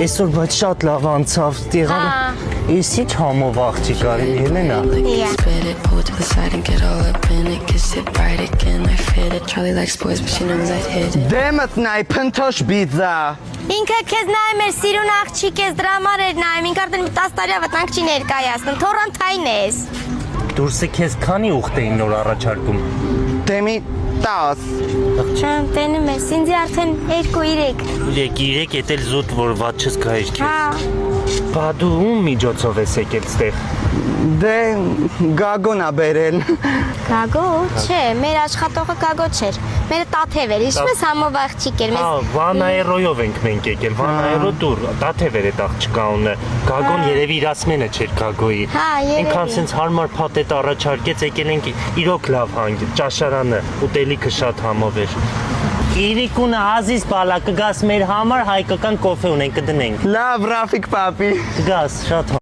Այսօր բայց շատ լավ անցավ, տեղանը ես ինչ համով աղջիկ արի, Ելենա։ Դեմդ նայ փնթոշ բիզա։ Ինքը քեզ նայում էր սիրուն աղջիկ ես դրա համար էր նայում, ինքը արդեն 10 տարի վտանգ չի ներկայացնում, թոռանթայն ես։ Դուրսը քեզ քանի ուխտ էին նոր առաջարկում։ Դեմի 10։ Չեմ տենում ես, ինձ արդեն 2-3։ 3 էտել զուտ որ վատ չզգայիր քեզ։ Հա։ Բա դու ում միջոցով ես եկել ստեղ։ Դե գագոն ա բերել։ Գագո, չէ, մեր աշխատողը գագո չէր։ Մերը տաթև էր, ինչպես համով աղջիկ էր, Հա, Վանաերոյով ենք մենք եկել, Վանաերո դուր, Տաթև էր այդ աղջկա ունը, Գագոն երևի իր ասմենը չէր Գագոյի։ Հա, երևի։ Ինքան սենց հարմար փաթեթ առաջարկեց, եկել ենք իրոք լավ հանգ, ճաշարանը, ուտելիքը շատ համով էր։ Իրիկունը Ազիզ բալա կգաս մեր համար հայկական կոֆե ունենք կդնենք։ Լավ, Ռաֆիկ պապի։ Կգաս շատ